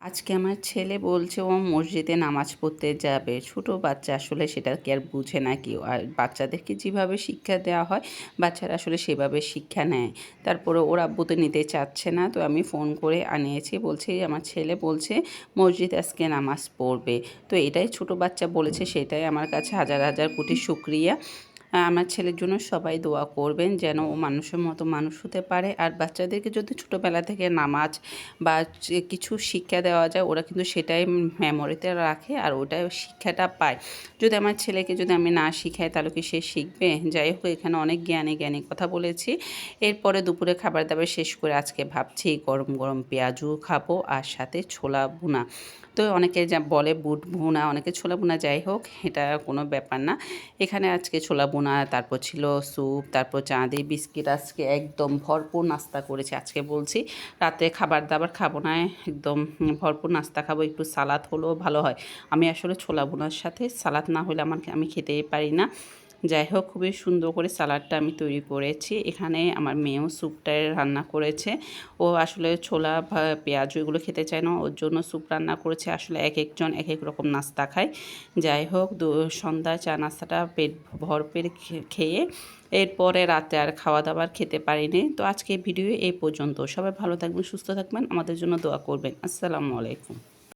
আজকে আমার ছেলে বলছে ও মসজিদে নামাজ পড়তে যাবে। ছোট বাচ্চা আসলে সেটা কি আর বুঝে না কেউ। আর বাচ্চাদেরকে যেভাবে শিক্ষা দেওয়া হয়, বাচ্চারা আসলে সেভাবে শিক্ষা নেয়। তারপরে ওর আব্বু তো নিতে চাচ্ছে না। তো আমি ফোন করে আনিয়েছি। বলছি আমার ছেলে বলছে মসজিদে আজকে নামাজ পড়বে। তো এটাই ছোট বাচ্চা বলেছে, সেটাই আমার কাছে হাজার হাজার কোটি শুকরিয়া। আমার ছেলের জন্য সবাই দোয়া করবেন যেন ও মানুষের মতো মানুষ হতে পারে। আর বাচ্চাদেরকে যদি ছোটোবেলা থেকে নামাজ বা যে কিছু শিক্ষা দেওয়া যায়, ওরা কিন্তু সেটাই মেমোরিতে রাখে আর ওটাই শিক্ষাটা পায়। যদি আমার ছেলেকে যদি আমি না শিখাই তাহলে কি সে শিখবে? যাই হোক, এখানে অনেক জ্ঞানী জ্ঞানী কথা বলেছি। এরপরে দুপুরে খাবার দাবার শেষ করে আজকে ভাবছি গরম গরম পেঁয়াজু খাবো আর সাথে ছোলা ভুনা। তো অনেকে যা বলে বুট ভুনা, অনেকে ছোলা ভুনা, যাই হোক এটা কোনো ব্যাপার না। এখানে আজকে ছোলা ভুনা, তারপর ছিল স্যুপ, তারপর চা দিয়ে বিস্কিট। আজকে একদম ভরপুর নাস্তা করেছি। আজকে বলছি রাতে খাবার দাবার খাবো না, একদম ভরপুর নাস্তা খাবো, একটু সালাদ হলেও ভালো হয়। আমি আসলে ছোলা ভুনার সাথে সালাদ না হলে আমি খেতেই পারি না। যাই হোক, খুবই সুন্দর করে সালাডটা আমি তৈরি করেছি। এখানে আমার মেয়েও স্যুপটাই রান্না করেছে। ও আসলে ছোলা পেঁয়াজ এগুলো খেতে চায় না, ওর জন্য স্যুপ রান্না করেছে। আসলে এক একজন এক এক রকম নাস্তা খায়। যাই হোক, সন্ধ্যায় চা নাস্তাটা পেট ভরপেট খেয়ে এরপরে রাতে আর খাওয়া দাওয়ার খেতে পারিনি। তো আজকে ভিডিও এই পর্যন্ত। সবাই ভালো থাকবেন, সুস্থ থাকবেন, আমাদের জন্য দোয়া করবেন। আসসালামু আলাইকুম।